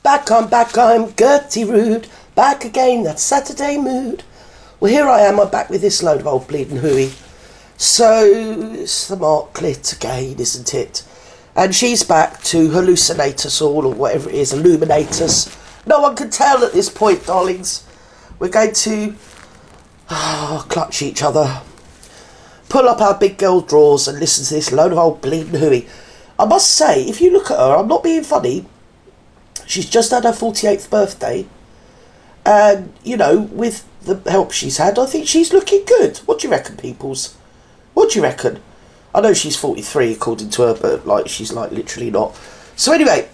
back, I'm Gertie Rude. Back again, that Saturday mood. Well, here I am, I'm back with this load of old bleeding hooey. So, it's the Marklet again, isn't it? And she's back to hallucinate us all, or whatever it is, illuminate us. No one can tell at this point, darlings. We're going to clutch each other, pull up our big girl drawers and listen to this load of old bleeding hooey. I must say, if you look at her, I'm not being funny, she's just had her 48th birthday. And, you know, with the help she's had, I think she's looking good. What do you reckon, peoples? What do you reckon? I know she's 43 according to her, but like she's like literally not. So anyway,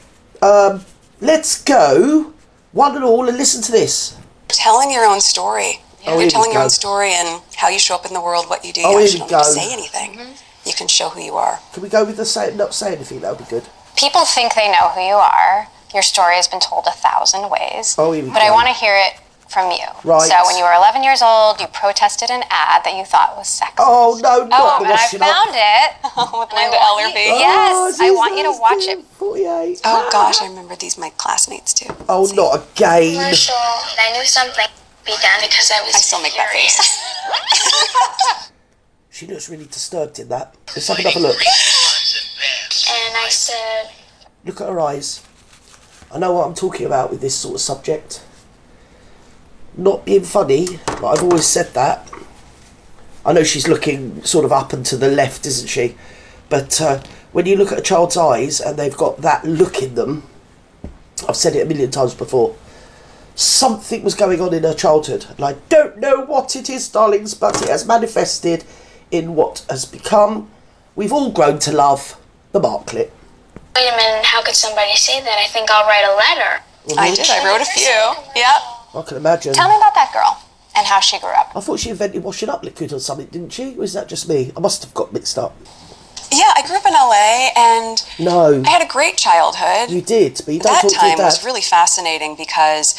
let's go one and all and listen to this. Telling your own story. You're telling your own story and how you show up in the world, what you do. You actually don't have to say anything. You can show who you are. Can we go with the not say anything? That would be good. People think they know who you are. Your story has been told 1,000 ways. But I want to hear it from you. Right. So when you were 11 years old, you protested an ad that you thought was sexist. Oh, no, not the washing up. I found it. With Linda Ellerbee. Yes, I want you to watch it. 48. Oh, gosh, I remember these, my classmates, too. Oh, not again. Commercial, and I knew something would be done because I still make that face. She looks really disturbed in that. Let's have another look. And I said... Look at her eyes. I know what I'm talking about with this sort of subject. Not being funny, but I've always said that. I know she's looking sort of up and to the left, isn't she? But when you look at a child's eyes and they've got that look in them, I've said it a million times before, something was going on in her childhood. And I don't know what it is, darlings, but it has manifested in what has become, we've all grown to love, the Marklet. Wait a minute, how could somebody say that? I think I'll write a letter. I did, I wrote a few. Yep. I can imagine. Tell me about that girl and how she grew up. I thought she invented washing up liquid or something, didn't she? Or is that just me? I must have got mixed up. Yeah, I grew up in LA and I had a great childhood. You did, but you don't talk to your dad. That time was really fascinating because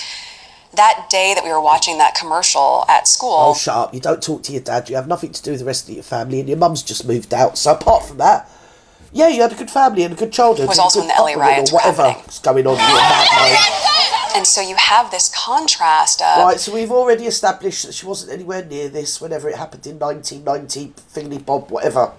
that day that we were watching that commercial at school... Oh, shut up. You don't talk to your dad. You have nothing to do with the rest of your family and your mum's just moved out. So apart from that, yeah, you had a good family and a good childhood. It was also when the LA riots were happening. Whatever's going on in your mad mind. And so you have this contrast of... Right, so we've already established that she wasn't anywhere near this whenever it happened in 1990, thingy bob, whatever.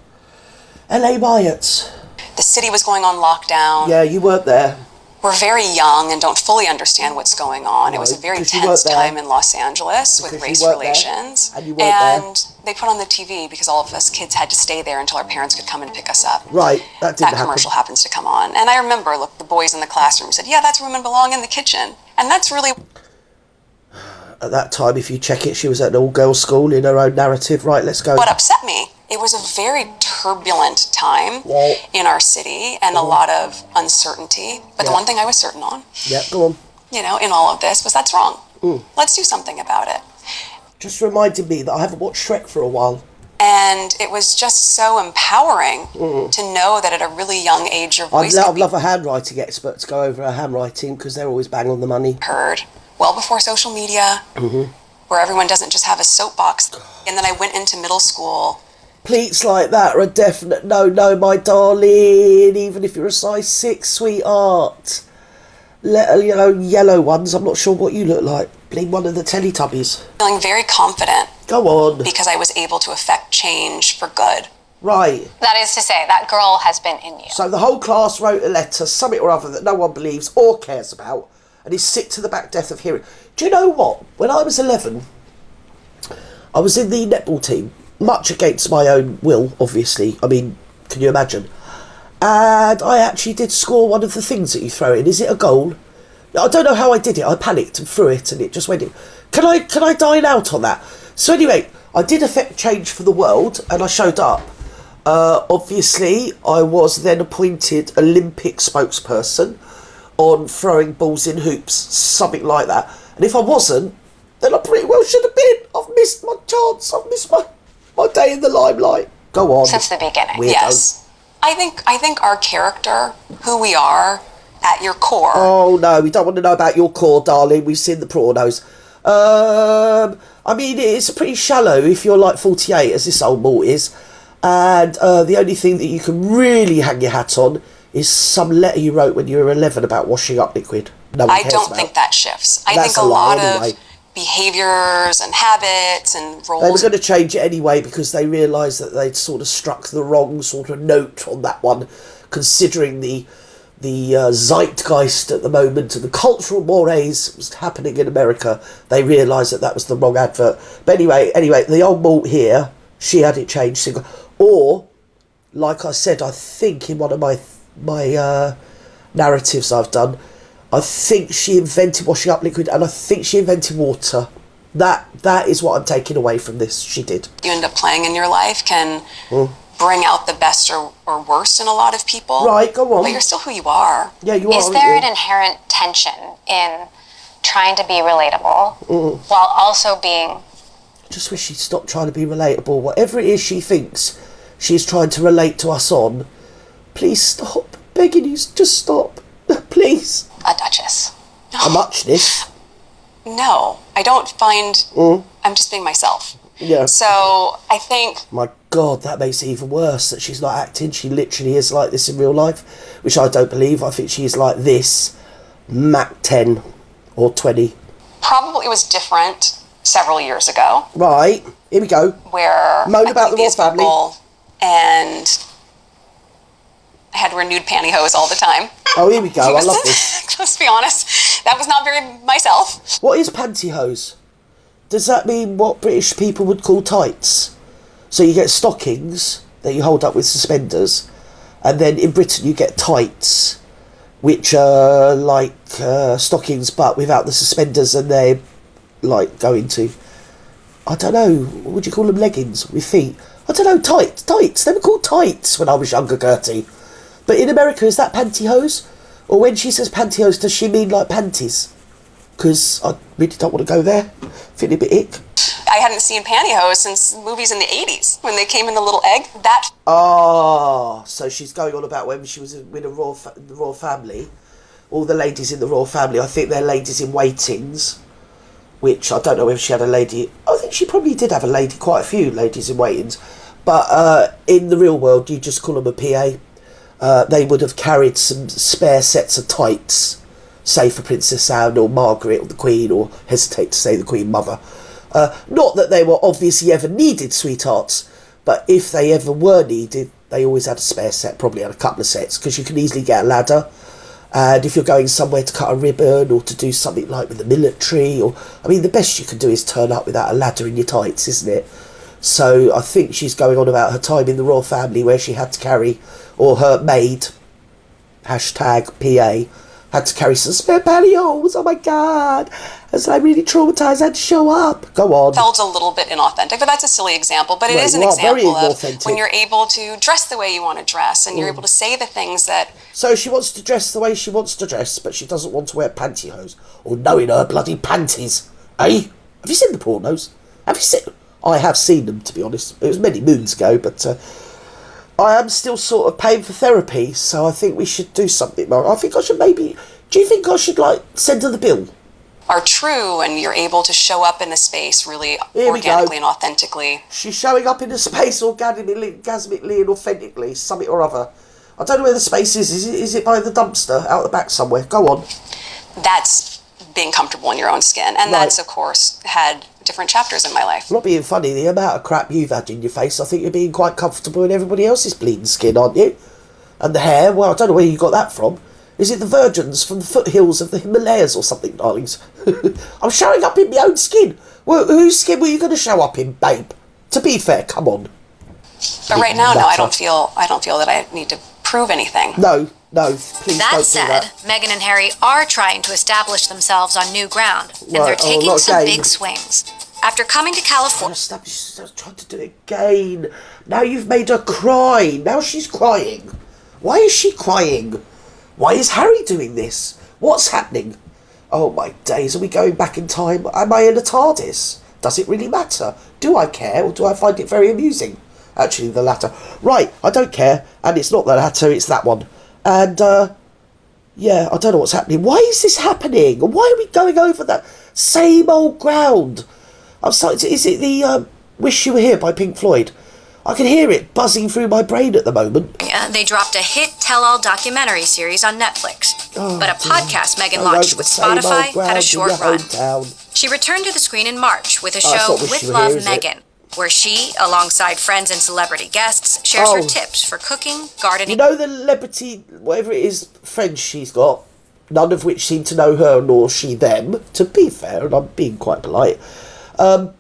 LA riots. The city was going on lockdown. Yeah, you weren't there. We're very young and don't fully understand what's going on. It was a very tense time in Los Angeles with race relations. And you weren't there. They put on the TV because all of us kids had to stay there until our parents could come and pick us up. Right, that didn't happen. That commercial happens to come on. And I remember, look, the boys in the classroom said, yeah, that's where women belong, in the kitchen. And that's really... At that time, if you check it, she was at an all-girls school in her own narrative. Right, let's go. What upset me, it was a very turbulent time in our city and a lot of uncertainty. But the one thing I was certain on, go on. You know, in all of this was that's wrong. Let's do something about it. Just reminded me that I haven't watched Shrek for a while. And it was just so empowering to know that at a really young age your voice I'd love a handwriting expert to go over her handwriting because they're always bang on the money. Heard well before social media, where everyone doesn't just have a soapbox. And then I went into middle school. Pleats like that are a definite no, my darling. Even if you're a size 6, sweetheart. Yellow ones. I'm not sure what you look like. Being one of the Teletubbies. Feeling very confident. Go on. Because I was able to affect change for good. Right. That is to say, that girl has been in you. So the whole class wrote a letter, something or other that no one believes or cares about, and is sick to the back death of hearing. Do you know what? When I was 11, I was in the netball team, much against my own will, obviously. I mean, can you imagine? And I actually did score one of the things that you throw in. Is it a goal? I don't know how I did it. I panicked and threw it, and it just went in. Can I dine out on that? So anyway, I did affect change for the world, and I showed up. Obviously, I was then appointed Olympic spokesperson on throwing balls in hoops, something like that. And if I wasn't, then I pretty well should have been. I've missed my chance. I've missed my day in the limelight. Go on. Since the beginning. Weirdo. Yes. I think our character, who we are, at your core. Oh no, we don't want to know about your core, darling. We've seen the pornos. I mean, it's pretty shallow if you're like 48, as this old malt is. And the only thing that you can really hang your hat on is some letter you wrote when you were 11 about washing up liquid. no one I cares don't about. think that shifts. I That's think a lot anyway. of behaviors and habits and roles. They were going to change it anyway because they realised that they'd sort of struck the wrong sort of note on that one, considering the zeitgeist at the moment and the cultural mores was happening in America. They realised that was the wrong advert. But anyway, the old malt here, she had it changed. Or, like I said, I think in one of my narratives I've done, I think she invented washing up liquid, and I think she invented water. That is what I'm taking away from this. She did. You end up playing in your life can bring out the best or worst in a lot of people. Right, go on. But you're still who you are. Yeah, you are. Is there an inherent tension in trying to be relatable while also being... I just wish she'd stop trying to be relatable. Whatever it is she thinks she's trying to relate to us on, please stop. Begging you, just stop. Please. A duchess. A muchness. No, I don't find... I'm just being myself. Yeah. So, I think... My God, that makes it even worse that she's not acting. She literally is like this in real life, which I don't believe. I think she's like this, Mach 10 or 20. Probably it was different several years ago. Right, here we go. Where moan about the royal family. And I had renewed pantyhose all the time. Oh, here we go. I love this. Let's be honest, that was not very myself. What is pantyhose? Does that mean what British people would call tights? So you get stockings that you hold up with suspenders, and then in Britain you get tights, which are like stockings but without the suspenders, and they're like going to, I don't know, would you call them leggings with feet? I don't know, tights. They were called tights when I was younger, Gertie. But in America, is that pantyhose? Or when she says pantyhose, does she mean like panties? Because I really don't want to go there. Feeling a bit ick. I hadn't seen pantyhose since movies in the 80s when they came in the little egg. So she's going on about when she was with the royal family. All the ladies in the royal family, I think they're ladies in waitings, which I don't know if she had a lady. I think she probably did have quite a few ladies in waitings. But in the real world, you just call them a PA. They would have carried some spare sets of tights, say for Princess Anne or Margaret or the Queen, or hesitate to say the Queen Mother. Not that they were obviously ever needed, sweethearts, but if they ever were needed, they always had a spare set, probably had a couple of sets, because you can easily get a ladder. And if you're going somewhere to cut a ribbon or to do something like with the military, the best you can do is turn up without a ladder in your tights, isn't it? So I think she's going on about her time in the royal family where she had to carry, or her maid, #PA, had to carry some spare pantyhose. Oh my God. As I'm really traumatised, I had to show up. Go on. Felt a little bit inauthentic, but that's a silly example. But it is an example of when you're able to dress the way you want to dress and you're able to say the things that... So she wants to dress the way she wants to dress, but she doesn't want to wear pantyhose or knowing her bloody panties. Eh? Have you seen the pornos? Have you seen... I have seen them, to be honest. It was many moons ago, but I am still sort of paying for therapy, so I think we should do something. I think I should maybe... Do you think I should, send her the bill? Are true, and you're able to show up in the space really organically and authentically. She's showing up in the space orgasmically and authentically, something or other. I don't know where the space is. Is it by the dumpster out the back somewhere? Go on. That's being comfortable in your own skin, and that's, of course, had different chapters in my life. I'm not being funny. The amount of crap you've had in your face, I think you're being quite comfortable in everybody else's bleeding skin, aren't you? And the hair, well, I don't know where you got that from. Is it the virgins from the foothills of the Himalayas or something, darlings? I'm showing up in my own skin. Well, whose skin were you going to show up in, babe? To be fair, come on. But right now, no, I don't feel that I need to prove anything. No, please don't do that. That said, Meghan and Harry are trying to establish themselves on new ground, and they're taking some big swings. After coming to California... She's trying to do it again. Now you've made her cry. Now she's crying. Why is she crying? Why is Harry doing this? What's happening? Oh my days, are we going back in time? Am I in a TARDIS? Does it really matter? Do I care, or do I find it very amusing? Actually, the latter. Right, I don't care, and it's not the latter, it's that one. And, yeah, I don't know what's happening. Why is this happening? Why are we going over that same old ground? I'm sorry, is it the Wish You Were Here by Pink Floyd? I can hear it buzzing through my brain at the moment. They dropped a hit tell-all documentary series on Netflix. But a podcast Megan launched with Spotify had a short run. She returned to the screen in March with a show With Love, Megan, where she, alongside friends and celebrity guests, shares her tips for cooking, gardening... You know the celebrity, whatever it is, friends she's got, none of which seem to know her nor she them, to be fair, and I'm being quite polite, and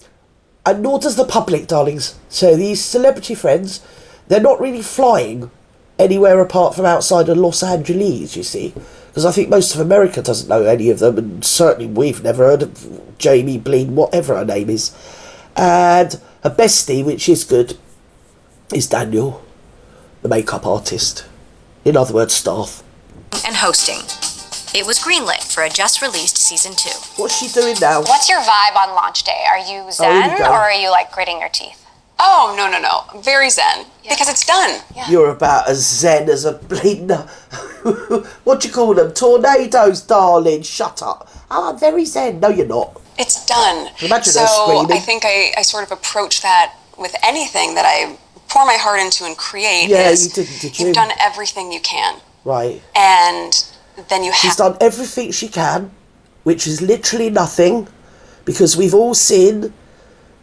nor does the public, darlings. So these celebrity friends, they're not really flying anywhere apart from outside of Los Angeles, you see. Because I think most of America doesn't know any of them, and certainly we've never heard of Jamie Bleen, whatever her name is. And her bestie, which is good, is Daniel, the makeup artist. In other words, staff. And hosting. It was greenlit for a just-released season 2. What's she doing now? What's your vibe on launch day? Are you zen or are you like gritting your teeth? Oh, no. Very zen. Yeah. Because it's done. Yeah. You're about as zen as a bleeding... what do you call them? Tornadoes, darling. Shut up. I'm very zen. No, you're not. It's done. Imagine her screaming. I think I sort of approach that with anything that I pour my heart into and create. Yeah, you did. You've done everything you can. Right. And then She's done everything she can, which is literally nothing, because we've all seen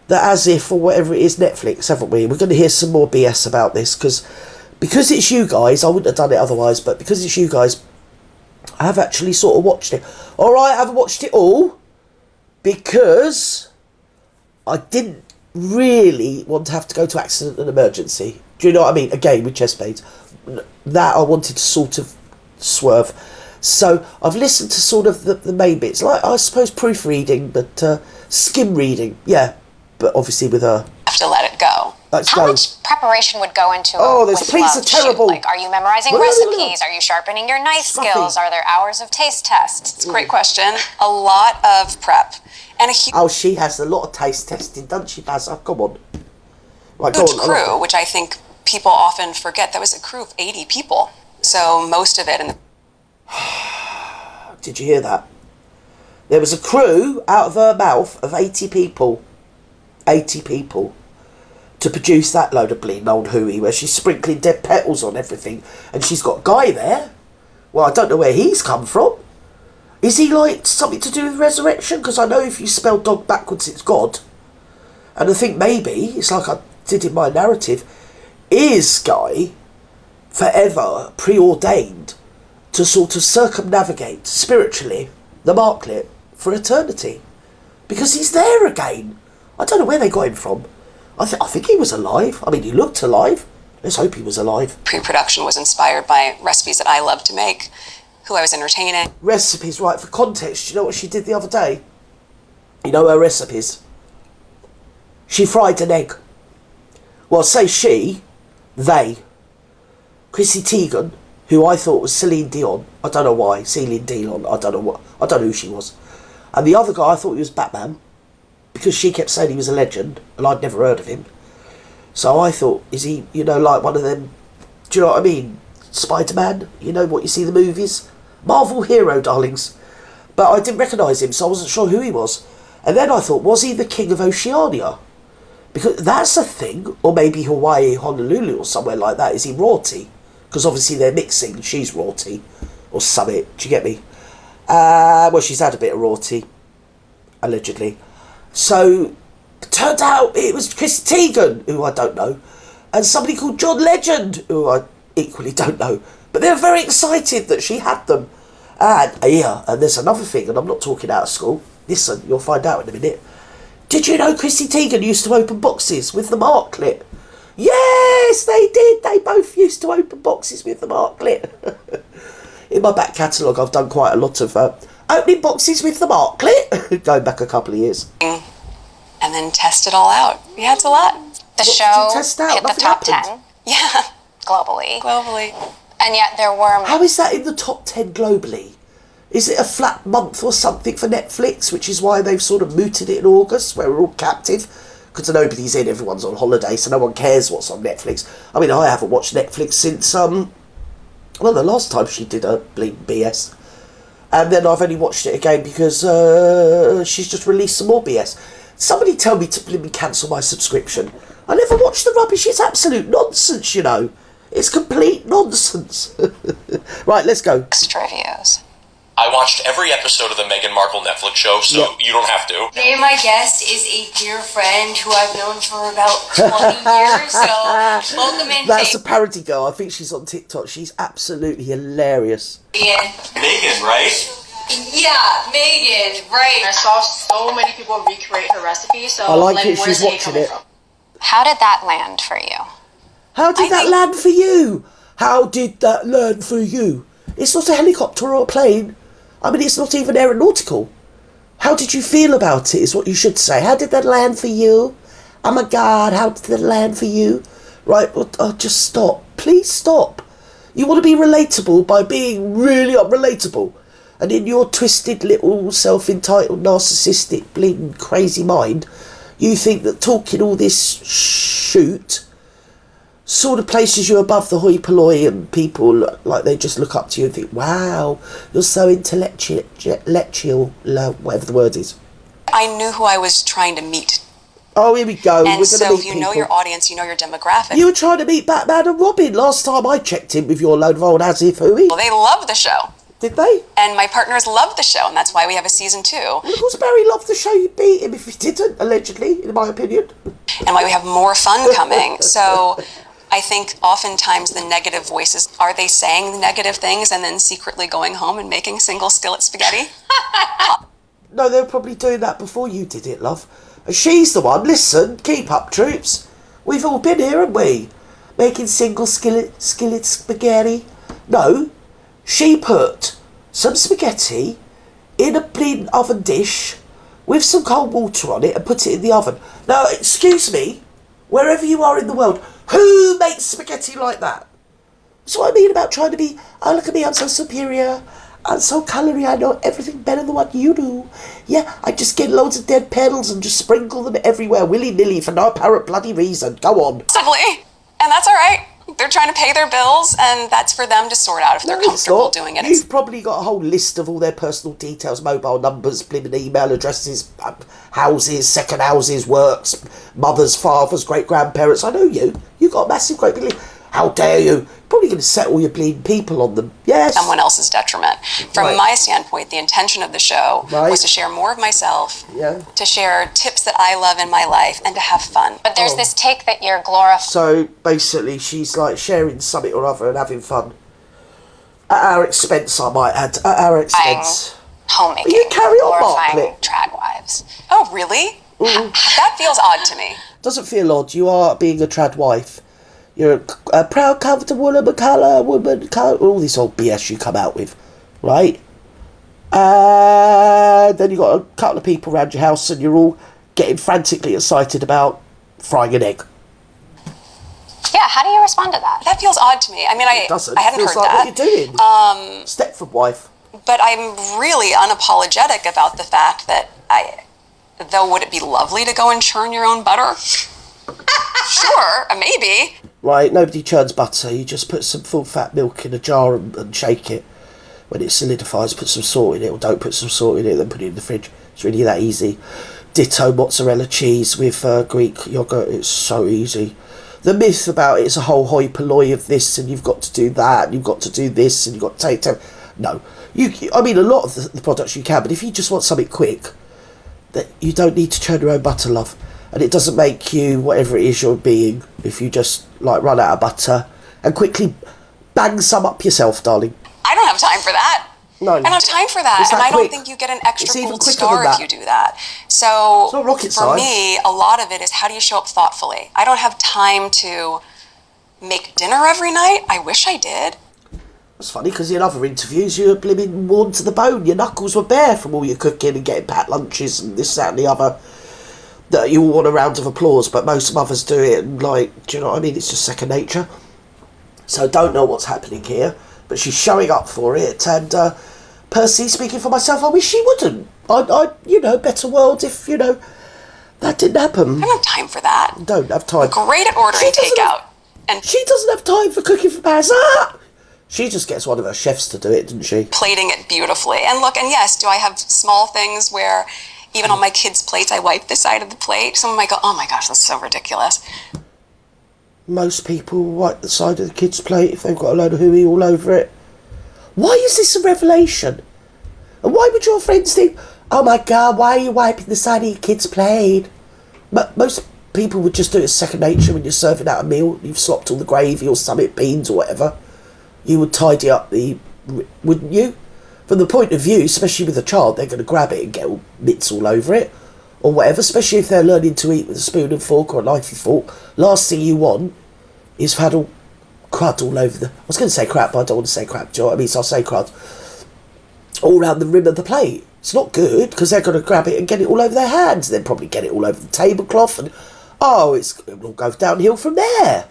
the As If or whatever it is Netflix, haven't we? We're going to hear some more BS about this, because it's you guys. I wouldn't have done it otherwise, but because it's you guys, I have actually sort of watched it. All right, I haven't watched it all, because I didn't really want to have to go to accident and emergency. Do you know what I mean? Again, with chest pains. That I wanted to sort of swerve. So I've listened to sort of the main bits, like I suppose proofreading, but skim reading, yeah. But obviously with her. Have to let it go. How much preparation would go into those pleats are terrible. Like, are you memorizing recipes? Are you sharpening your knife skills? Are there hours of taste tests? It's a great question. A lot of prep. And she has a lot of taste testing, doesn't she, Bazza? Come on. Right, huge crew, which I think people often forget. That was a crew of 80 people. So most of it in the... Did you hear that? There was a crew out of her mouth of 80 people. 80 people. To produce that load of bleeding old hooey where she's sprinkling dead petals on everything. And she's got Guy there. Well, I don't know where he's come from. Is he like something to do with resurrection? Because I know if you spell dog backwards, it's God. And I think maybe, it's like I did in my narrative, is Guy forever preordained to sort of circumnavigate spiritually the Marklet for eternity? Because he's there again. I don't know where they got him from. I think he was alive. I mean, he looked alive. Let's hope he was alive. Pre-production was inspired by recipes that I love to make, who I was entertaining. Recipes, right, for context, you know what she did the other day? You know her recipes? She fried an egg. Well, say they. Chrissy Teigen, who I thought was Celine Dion. I don't know why. Celine Dion, I don't know who she was. And the other guy, I thought he was Batman, because she kept saying he was a legend, and I'd never heard of him. So I thought, is he, like one of them, do you know what I mean? Spider-Man, you know what you see in the movies? Marvel hero, darlings. But I didn't recognise him, so I wasn't sure who he was. And then I thought, was he the king of Oceania? Because that's a thing. Or maybe Hawaii, Honolulu, or somewhere like that. Is he Rorty? Because obviously they're mixing, she's Rorty. Or Summit, do you get me? Well, she's had a bit of Rorty, allegedly. So, it turned out it was Chris Teigen, who I don't know, and somebody called John Legend, who I equally don't know. But they were very excited that she had them. And there's another thing, and I'm not talking out of school. Listen, you'll find out in a minute. Did you know Chrissy Teigen used to open boxes with the Marklet? Yes, they did. They both used to open boxes with the Marklet. In my back catalogue, I've done quite a lot of opening boxes with the Marklet, going back a couple of years. And then test it all out. Yeah, it's a lot. The show hit Nothing the top happened. 10. Yeah. Globally. And yet there were... How is that in the top 10 globally? Is it a flat month or something for Netflix, which is why they've sort of mooted it in August, where we're all captive? Because nobody's in, everyone's on holiday, so no one cares what's on Netflix. I mean, I haven't watched Netflix since, the last time she did a BS. And then I've only watched it again because she's just released some more BS. Somebody tell me to let me cancel my subscription. I never watch the rubbish. It's absolute nonsense, you know. It's complete nonsense. Right, let's go. Extra views. I watched every episode of the Meghan Markle Netflix show, so you don't have to. Today my guest is a dear friend who I've known for about 20 years, so welcome in. That's a parody girl. I think she's on TikTok. She's absolutely hilarious. Megan, right? Yeah, Megan, right. I saw so many people recreate her recipe, so I like it. She's watching it. How did that land for you? How did that land for you? How did that land for you? It's not a helicopter or a plane. I mean, it's not even aeronautical. How did you feel about it is what you should say. How did that land for you? Oh my God, how did that land for you? Right, well, just stop. Please stop. You want to be relatable by being really unrelatable. And in your twisted little self-entitled narcissistic bleeding crazy mind, you think that talking all this shoot sort of places you above the hoi polloi, and people, like, they just look up to you and think, wow, you're so intellectual, whatever the word is. I knew who I was trying to meet. Oh, here we go. And so if you know your audience, you know your demographic. You were trying to meet Batman and Robin last time I checked in with your load of old as-if hooey. Well, they love the show. Did they? And my partners love the show, and that's why we have a season 2. Well, of course, Barry loved the show. You'd beat him if he didn't, allegedly, in my opinion. And why we have more fun coming. So I think oftentimes the negative voices, are they saying the negative things and then secretly going home and making single skillet spaghetti? No, they were probably doing that before you did it, love. And she's the one. Listen, keep up, troops. We've all been here, haven't we? Making single skillet spaghetti. No, she put some spaghetti in a bleeding oven dish with some cold water on it and put it in the oven. Now, excuse me, wherever you are in the world, who makes spaghetti like that? That's what I mean about trying to be, oh, look at me, I'm so superior. I'm so colory, I know everything better than what you do. Yeah, I just get loads of dead petals and just sprinkle them everywhere, willy-nilly, for no apparent bloody reason. Go on. Simply. And that's all right. They're trying to pay their bills, and that's for them to sort out if they're comfortable doing it. You've probably got a whole list of all their personal details, mobile numbers, blimmin' email addresses, houses, second houses, works, mothers, fathers, great-grandparents. I know you. You've got a massive, great big list. How dare you? Probably going to set all your bleeding people on them. Yes. Someone else's detriment. From my standpoint, the intention of the show was to share more of myself, to share tips that I love in my life, and to have fun. But there's this take that you're glorifying. So basically, she's like sharing something or other and having fun. At our expense, I might add. At our expense. Homemaking. You carry on, Marklet. Trad wives. Oh, really? That feels odd to me. Doesn't feel odd. You are being a trad wife. You're a proud, comfortable woman, all this old BS you come out with, right? Then you got a couple of people around your house and you're all getting frantically excited about frying an egg. Yeah, how do you respond to that? That feels odd to me. I mean, I hadn't heard like that. What you're doing. Stepford wife. But I'm really unapologetic about the fact that though, would it be lovely to go and churn your own butter? Sure, maybe. Right, nobody churns butter. You just put some full fat milk in a jar and shake it. When it solidifies, put some salt in it, or don't put some salt in it, then put it in the fridge. It's really that easy. Ditto mozzarella cheese with Greek yogurt. It's so easy. The myth about it's a whole hoi polloi of this, and you've got to do that, and you've got to do this, and you've got to take time. No. I mean, a lot of the products you can, but if you just want something quick, that you don't need to churn your own butter, love. And it doesn't make you whatever it is you're being if you just, like, run out of butter and quickly bang some up yourself, darling. I don't have time for that. No. I don't have time for that. And I don't think you get an extra gold star if you do that. So, it's not rocket for science. me, a lot of it is how do you show up thoughtfully? I don't have time to make dinner every night. I wish I did. It's funny because in other interviews you were blimmin' worn to the bone. Your knuckles were bare from all your cooking and getting packed lunches and this, that and the other. That you all want a round of applause, but most mothers do it and, like, do you know what I mean? It's just second nature. So I don't know what's happening here, but she's showing up for it. And Percy, speaking for myself, I wish she wouldn't. I better world if, that didn't happen. I don't have time for that. Don't have time. I'm great at ordering takeout. And she doesn't have time for cooking for Paris. She just gets one of her chefs to do it, doesn't she? Plating it beautifully. And look, and yes, do I have small things where Even on my kids' plates, I wipe the side of the plate. Someone might go, oh my gosh, that's so ridiculous. Most people wipe the side of the kids' plate if they've got a load of hooey all over it. Why is this a revelation? And why would your friends think, oh my God, why are you wiping the side of your kids' plate? But most people would just do it as second nature when you're serving out a meal. You've slopped all the gravy or summit beans or whatever. You would tidy up wouldn't you? From the point of view, especially with a child, they're going to grab it and get all bits all over it, or whatever, especially if they're learning to eat with a spoon and fork or a knife and fork. Last thing you want is had all crud all over the... I was going to say crap, but I don't want to say crap, do you know what I mean? So I'll say crud. All around the rim of the plate. It's not good, because they're going to grab it and get it all over their hands, and then probably get it all over the tablecloth, and it'll go downhill from there.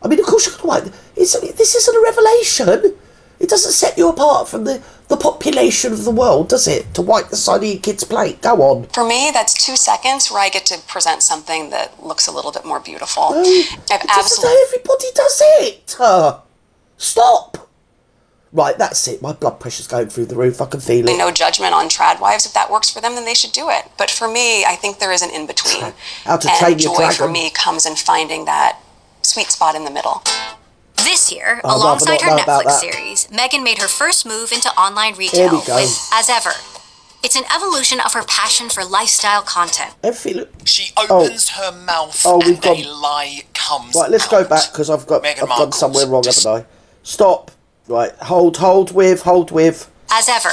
I mean, of course you're going to wipe... This isn't a revelation. It doesn't set you apart from the population of the world, does it? To wipe the side of your kid's plate. Go on. For me, that's 2 seconds where I get to present something that looks a little bit more beautiful. Everybody does it. Stop. Right, that's it. My blood pressure's going through the roof. I can feel it. No judgment on trad wives. If that works for them, then they should do it. But for me, I think there is an in-between. How to train your dragon. Joy for me comes in finding that sweet spot in the middle. This year, alongside her Netflix series, Megan made her first move into online retail with As Ever. It's an evolution of her passion for lifestyle content. She opens her mouth and a lie comes Right, let's go back, because I've gone somewhere wrong, haven't I? Stop. Right, hold with. As Ever.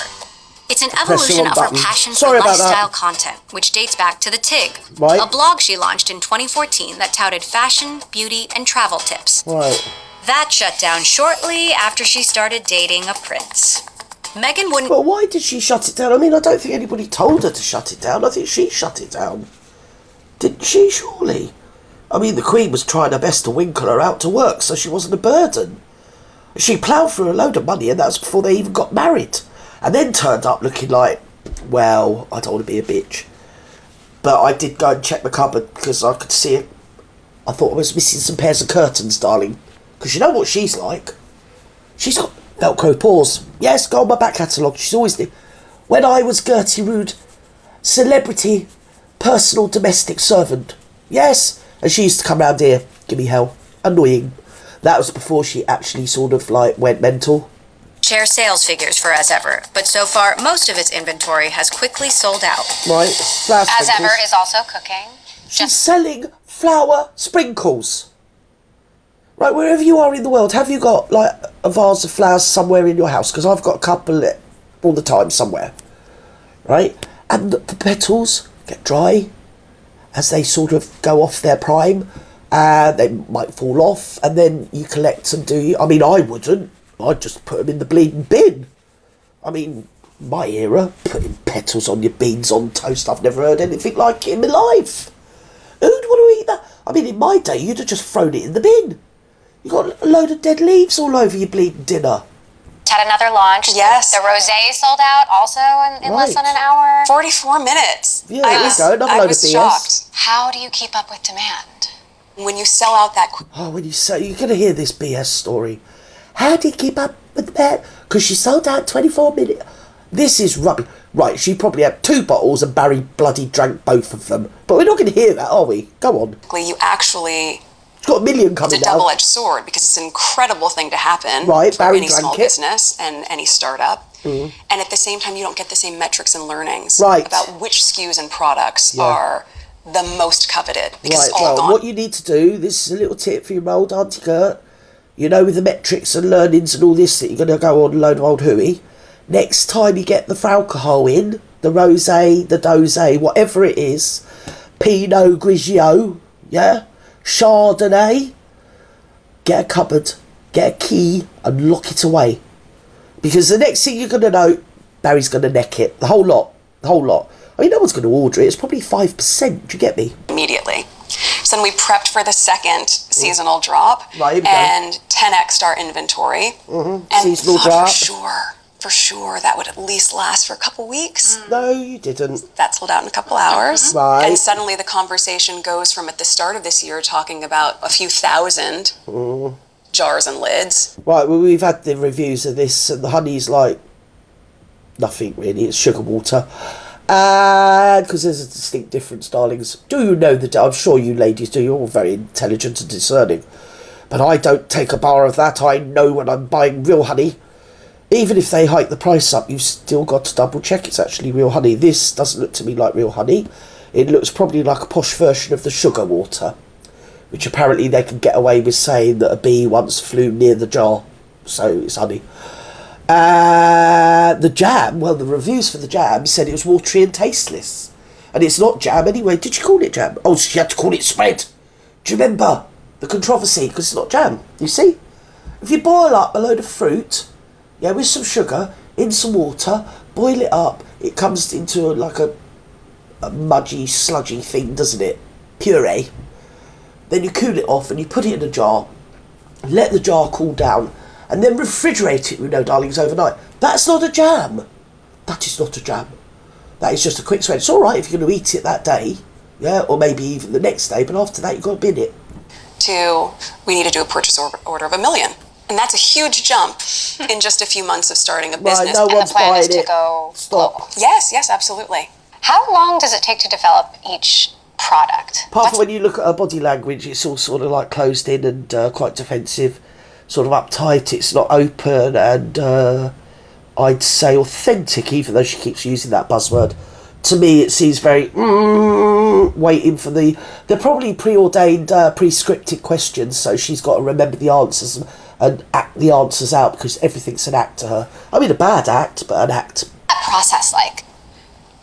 It's an evolution of her passion for lifestyle content, which dates back to The Tig, a blog she launched in 2014 that touted fashion, beauty, and travel tips. Right. That shut down shortly after she started dating a prince. Megan wouldn't... But why did she shut it down? I mean, I don't think anybody told her to shut it down. I think she shut it down. Didn't she, surely? I mean, the Queen was trying her best to winkle her out to work so she wasn't a burden. She ploughed through a load of money, and that was before they even got married. And then turned up looking like, well, I don't want to be a bitch. But I did go and check the cupboard because I could see it. I thought I was missing some pairs of curtains, darling. Because you know what she's like. She's got Velcro paws. Yes, go on my back catalogue. She's always... When I was Gertie Rude, celebrity, personal domestic servant. Yes. And she used to come round here, give me hell. Annoying. That was before she actually sort of like went mental. Share sales figures for As Ever, but so far most of its inventory has quickly sold out. Right. As Ever is also cooking. She's selling flour sprinkles. Right, wherever you are in the world, have you got, like, a vase of flowers somewhere in your house? Because I've got a couple all the time somewhere. Right? And the petals get dry as they sort of go off their prime. And they might fall off. And then you collect them, do you? I mean, I wouldn't. I'd just put them in the bleeding bin. I mean, my era, putting petals on your beans on toast, I've never heard anything like it in my life. Who'd want to eat that? I mean, in my day, you'd have just thrown it in the bin. You got a load of dead leaves all over your bleeding dinner. Had another launch. Yes. The rosé sold out also in less than an hour. 44 minutes. Yeah, there you go. Another load of BS. Shocked. How do you keep up with demand? When you sell out that quick. Oh, when you sell, you're going to hear this BS story. How do you keep up with the demand? Because she sold out 24 minutes. This is rubbish. Right, she probably had 2 bottles and Barry bloody drank both of them. But we're not going to hear that, are we? Go on. You actually... It's got 1 million coming down. It's a double-edged sword because it's an incredible thing to happen for Barry any small business and any startup. And at the same time, you don't get the same metrics and learnings about which SKUs and products are the most coveted because it's all gone. What you need to do, this is a little tip for your old Auntie Gert, you know, with the metrics and learnings and all this that you're going to go on a load of old hooey. Next time you get the alcohol in, the rosé, the dosé, whatever it is, Pinot Grigio, Chardonnay, get a cupboard, get a key and lock it away. Because the next thing you're going to know, Barry's going to neck it. The whole lot. I mean, no one's going to order it. It's probably 5%. Do you get me? Immediately. So then we prepped for the second seasonal drop and 10x'd our inventory. And seasonal drop. For sure, that would at least last for a couple weeks. No, you didn't. That sold out in a couple hours. Right. And suddenly the conversation goes from at the start of this year talking about a few thousand jars and lids. Right, well, we've had the reviews of this, and the honey's like nothing really. It's sugar water. And because there's a distinct difference, darlings. Do you know that? I'm sure you ladies do. You're all very intelligent and discerning. But I don't take a bar of that. I know when I'm buying real honey. Even if they hike the price up, you've still got to double check it's actually real honey. This doesn't look to me like real honey. It looks probably like a posh version of the sugar water, which apparently they can get away with saying that a bee once flew near the jar. So it's honey. The jam, well, the reviews for the jam said it was watery and tasteless. And it's not jam anyway. Did you call it jam? Oh, she had to call it spread. Do you remember the controversy? Because it's not jam. You see? If you boil up a load of fruit, yeah, with some sugar, in some water, boil it up, it comes into like a mudgy, sludgy thing, doesn't it? Puree. Then you cool it off and you put it in a jar, let the jar cool down, and then refrigerate it, you know, darlings, overnight. That's not a jam. That is not a jam. That is just a quick spread. It's all right if you're going to eat it that day, yeah, or maybe even the next day, but after that you've got to bin it. We need to do a purchase order of $1 million. And that's a huge jump in just a few months of starting a business. Right, no one's buying it. Stop. Yes, absolutely. How long does it take to develop each product? Apart from when you look at her body language, it's all sort of like closed in and quite defensive, sort of uptight. It's not open and I'd say authentic, even though she keeps using that buzzword. To me, it seems very waiting for they're probably preordained, pre-scripted questions, so she's got to remember the answers and act the answers out because everything's an act to her. I mean, a bad act, but an act. What's that process like?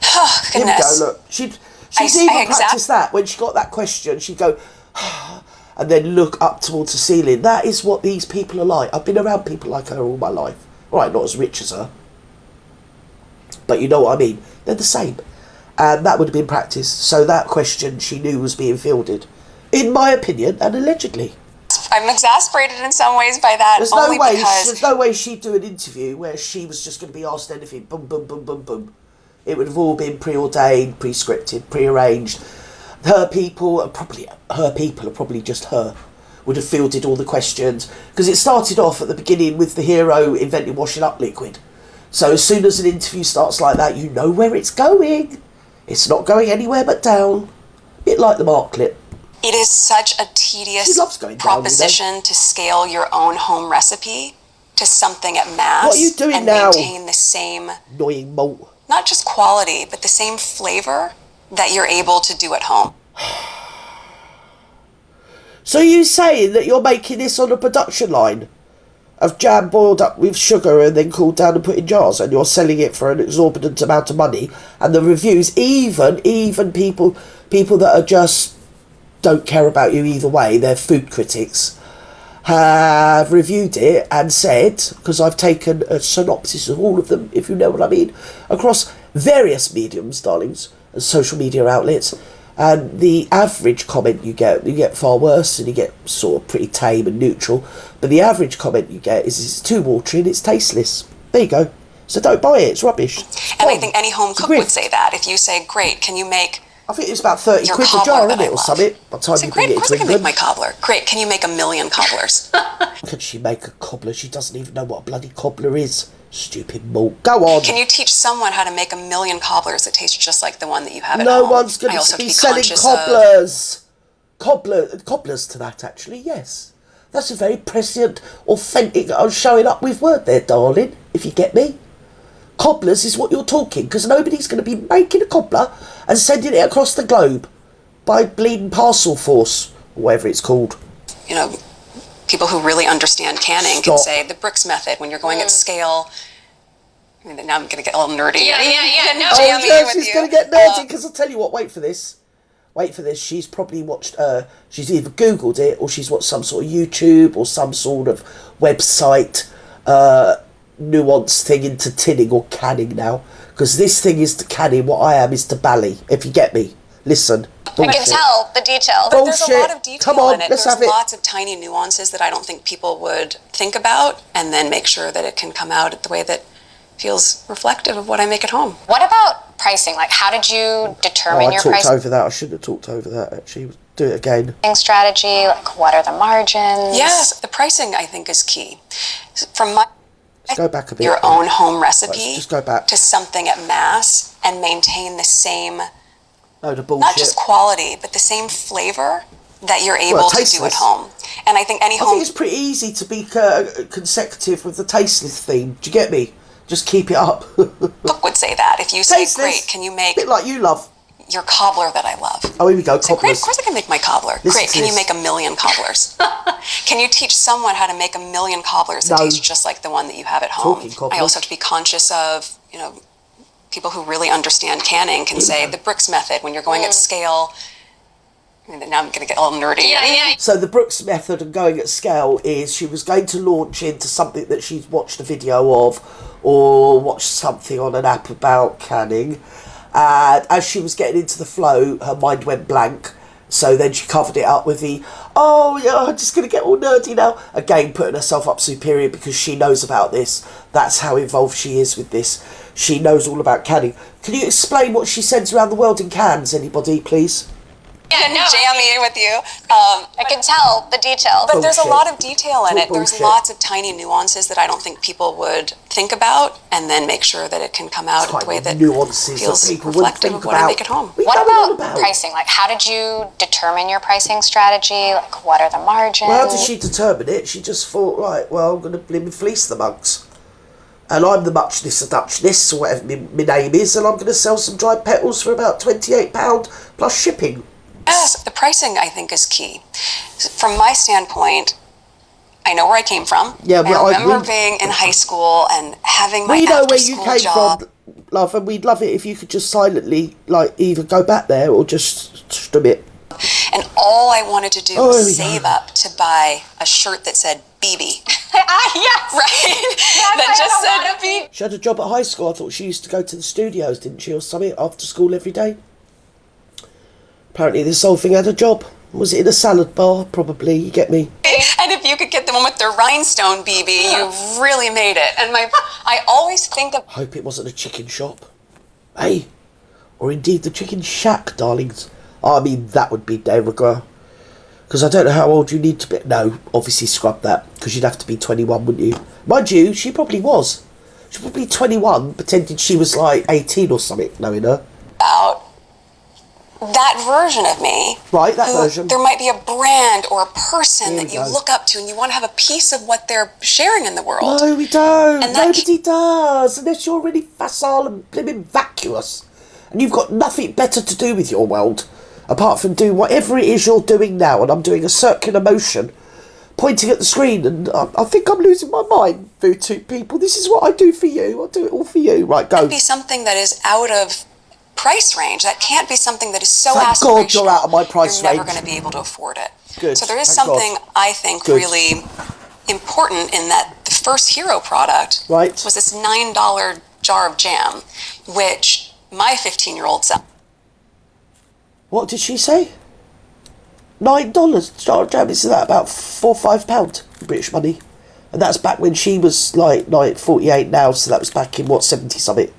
Oh, goodness. Here we go, look. She's even practiced that. When she got that question, she'd go, and then look up towards the ceiling. That is what these people are like. I've been around people like her all my life. Right, not as rich as her. But you know what I mean. They're the same. And that would have been practiced. So that question she knew was being fielded. In my opinion, and allegedly. I'm exasperated in some ways by that. There's no way she'd do an interview where she was just going to be asked anything. Boom, boom, boom, boom, boom. It would have all been preordained, pre-scripted, prearranged. Her people are probably just her, would have fielded all the questions. Because it started off at the beginning with the hero inventing washing up liquid. So as soon as an interview starts like that, you know where it's going. It's not going anywhere but down. A bit like the Marklet. It is such a tedious proposition to scale your own home recipe to something at mass. What are you doing and now? Maintain the same annoying malt. Not just quality, but the same flavor that you're able to do at home. So you saying that you're making this on a production line of jam boiled up with sugar and then cooled down and put in jars, and you're selling it for an exorbitant amount of money, and the reviews, even people that are just don't care about you either way, they're food critics, have reviewed it and said, because I've taken a synopsis of all of them, if you know what I mean, across various mediums, darlings, and social media outlets, and the average comment you get far worse, and you get sort of pretty tame and neutral, but the average comment you get is it's too watery and it's tasteless. There you go. So don't buy it, it's rubbish. And I think any home cook would say that. If you say, great, can you make... I think it's about 30 quid a jar, isn't it, or something? By the time you bring it of course I can make my cobbler. Great, can you make 1 million cobblers? Can she make a cobbler? She doesn't even know what a bloody cobbler is. Stupid malt. Go on. Can you teach someone how to make 1 million cobblers that taste just like the one that you have at home? No one's going to be selling cobblers. Cobblers to that, actually, yes. That's a very prescient, authentic, showing up with word there, darling, if you get me. Cobblers is what you're talking, because nobody's going to be making a cobbler and sending it across the globe by bleeding parcel force, or whatever it's called. You know, people who really understand canning can say the bricks method, when you're going at scale. I mean, now I'm going to get all nerdy. Yeah. She's going to get nerdy, because I'll tell you what, wait for this. She's probably watched, she's either Googled it, or she's watched some sort of YouTube, or some sort of website, nuance thing into tinning or canning now, because this thing is to canning what I am is to bally, if you get me. Listen. Bullshit. I can tell the detail. But there's a lot of detail in it. There's lots of tiny nuances that I don't think people would think about, and then make sure that it can come out the way that feels reflective of what I make at home. What about pricing? Like, how did you determine your pricing? I talked over that. I shouldn't have talked over that, actually. Do it again. Strategy, like, what are the margins? Yes, the pricing, I think, is key. From my Go back a bit. Your own home recipe Let's just go back to something at mass and maintain the same, load of bullshit. not just quality, but the same flavor that you're able to do at home. And I think I think it's pretty easy to be consecutive with the tasteless theme. Do you get me? Just keep it up. cook would say that. If you say, Tasteless. great, can you make A bit like you love. your cobbler that I love? Oh, here we go, So, great, cobblers. of course I can make my cobbler. Listen Great, to can you this. make 1,000,000 cobblers? Can you teach someone how to make 1,000,000 cobblers that No. taste just like the one that you have at home? Talking cobblers. I also have to be conscious of, people who really understand canning can say the Brooks method when you're going at scale. I mean, now I'm going to get all nerdy. Yeah. So the Brooks method of going at scale is she was going to launch into something that she's watched a video of or watched something on an app about canning. And as she was getting into the flow, her mind went blank. So then she covered it up with I'm just going to get all nerdy now. Again, putting herself up superior because she knows about this. That's how involved she is with this. She knows all about canning. Can you explain what she sends around the world in cans, anybody, please? Yeah, no. Jammy with you. I can tell the details. But there's a Bullshit. lot of detail in It's it. all There's bullshit. lots of tiny nuances that I don't think people would think about, and then make sure that it can come out in the way that nuances feels that people wouldn't reflective think of what I about. make at home. We What know all about pricing? Like, how did you determine your pricing strategy? Like, what are the margins? Well, how did she determine it? She just thought, right, well, I'm going to blimmin' fleece the mugs. And I'm the muchness of Dutchness, or whatever my name is, and I'm going to sell some dried petals for about £28 plus shipping. Yes, the pricing I think is key. From my standpoint, I know where I came from. Yeah, well, I remember being in high school and having my We know where you after-school came job. from, love, and we'd love it if you could just silently, either go back there or just strum it. And all I wanted to do Oh, was yeah. save up to buy a shirt that said BB. Yes. Right? That just said BB. She had a job at high school. I thought she used to go to the studios, didn't she, or something, after school every day? Apparently this whole thing had a job. Was it in a salad bar? Probably, you get me. And if you could get the one with the rhinestone BB, you really made it. And I always think of Hope it wasn't a chicken shop. Hey, or indeed the chicken shack, darlings. I mean, that would be de rigueur. Because I don't know how old you need to be. No, obviously scrub that, because you'd have to be 21, wouldn't you? Mind you, she probably was. She was probably 21, pretending she was like 18 or something, knowing her. about that version of me. Right, that who version. There might be a brand or a person Here that we you go. look up to and you want to have a piece of what they're sharing in the world. No, we don't. And that- Nobody does, unless you're really facile and blimmin' vacuous. And you've got nothing better to do with your world, apart from doing whatever it is you're doing now. And I'm doing a circular motion, pointing at the screen, and I think I'm losing my mind, Voodoo people. This is what I do for you. I'll do it all for you. Right, go. Be something that is out of price range. That can't be something that is so Thank aspirational. God you're out of my price You're never range. going to be able to afford it. Good, So there is thank God. something I think Good. really important in that the first hero product Right. was this $9 jar of jam, which my 15-year-old self. What did she say? $9 jar of jam. Isn't that about £4 or £5 British money? And that's back when she was like 48 now, so that was back in what, 70 something,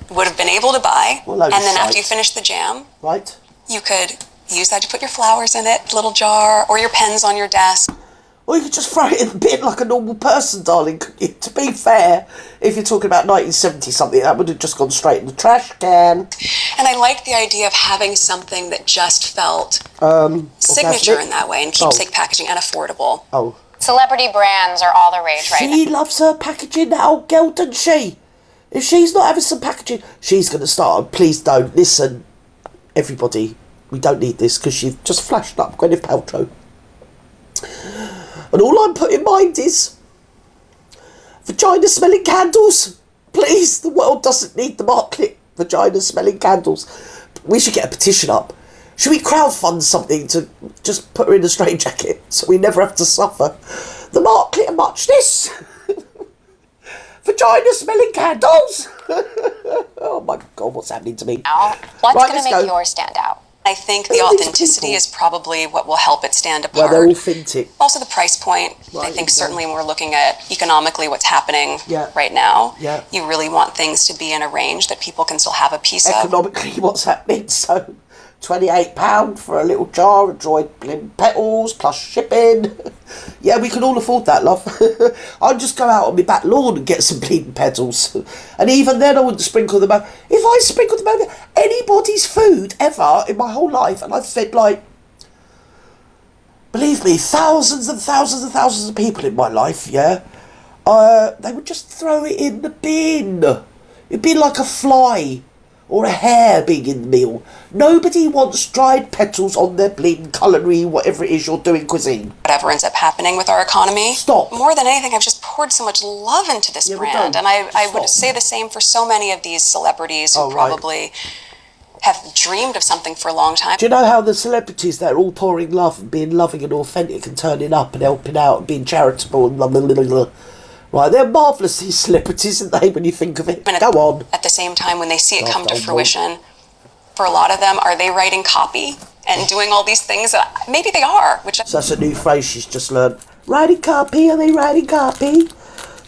Would have been able to buy, Well, load and of then after shite. you finish the jam, right? you could use that to put your flowers in it, little jar, or your pens on your desk. Or you could just throw it in the bin like a normal person, darling. To be fair, if you're talking about 1970 something, that would have just gone straight in the trash can. And I like the idea of having something that just felt signature organic? in that way, and keepsake packaging and affordable. Oh. Celebrity brands are all the rage right now. She loves her packaging, that old girl, doesn't she? If she's not having some packaging, she's going to start. Please don't. Listen, everybody, we don't need this, because she's just flashed up Gwyneth Paltrow. And all I'm putting in mind is vagina-smelling candles. Please, the world doesn't need the Marklet vagina-smelling candles. We should get a petition up. Should we crowdfund something to just put her in a straitjacket so we never have to suffer? The Marklet of muchness. Vagina-smelling candles. Oh my God, what's happening to me? Now, what's Right, going to let's make go. yours stand out? I think the Who are these authenticity people? is probably what will help it stand Well, apart. they're all authentic. Also the price point. I Right, think exactly. certainly when we're looking at economically what's happening Yeah. right now, Yeah. you really want things to be in a range that people can still have a piece of. Economically, what's happening? So £28 for a little jar of dried petals plus shipping. Yeah, we can all afford that, love. I'd just go out on my back lawn and get some bleeding petals. And even then I wouldn't sprinkle them over. If I sprinkled them over anybody's food ever in my whole life, and I've fed, like, believe me, thousands and thousands and thousands of people in my life, yeah, they would just throw it in the bin. It'd be like a fly or a hair being in the meal. Nobody wants dried petals on their bleeding culinary, whatever it is you're doing, cuisine. Whatever ends up happening with our economy. Stop. More than anything, I've just poured so much love into this brand. And I would say the same for so many of these celebrities who probably have dreamed of something for a long time. Do you know how the celebrities, they're all pouring love and being loving and authentic and turning up and helping out and being charitable and blah, blah, blah, blah. Right, they're marvellous, these celebrities, aren't they, when you think of it? Go on. At the same time, when they see it come to fruition, for a lot of them, are they writing copy and doing all these things? Maybe they are. So that's a new phrase she's just learned. Writing copy, are they writing copy?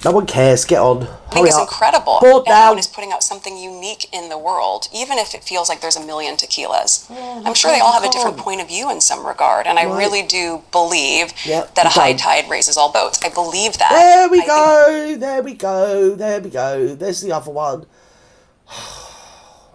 No one cares, get on. I think it's incredible. Everyone is putting out something unique in the world, even if it feels like there's a million tequilas. I'm sure they all have a different point of view in some regard, and I really do believe that a high tide raises all boats. I believe that. There we go, there we go, there we go. There's the other one.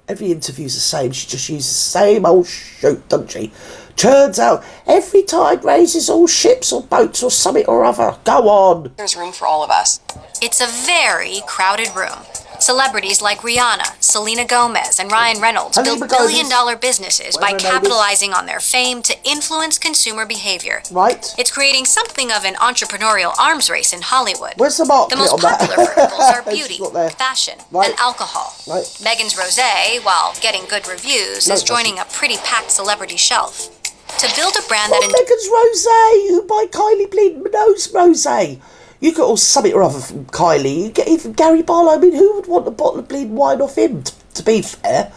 Every interview's the same. She just uses the same old shoot, doesn't she? Turns out every tide raises all ships or boats or something or other. Go on. There's room for all of us. It's a very crowded room. Celebrities like Rihanna, Selena Gomez, and Ryan Reynolds build billion-dollar businesses by capitalizing on their fame to influence consumer behavior. Right. It's creating something of an entrepreneurial arms race in Hollywood. Where's the market? The most popular verticals are beauty, fashion, and alcohol. Right. Megan's Rosé, while getting good reviews, is joining a pretty packed celebrity shelf. To build a brand that... Megan's Rosé! Who buy Kylie Bleeding Minogue's Rosé? You get all something or other from Kylie. You get even Gary Barlow. I mean, who would want a bottle of bleeding wine off him, to be fair?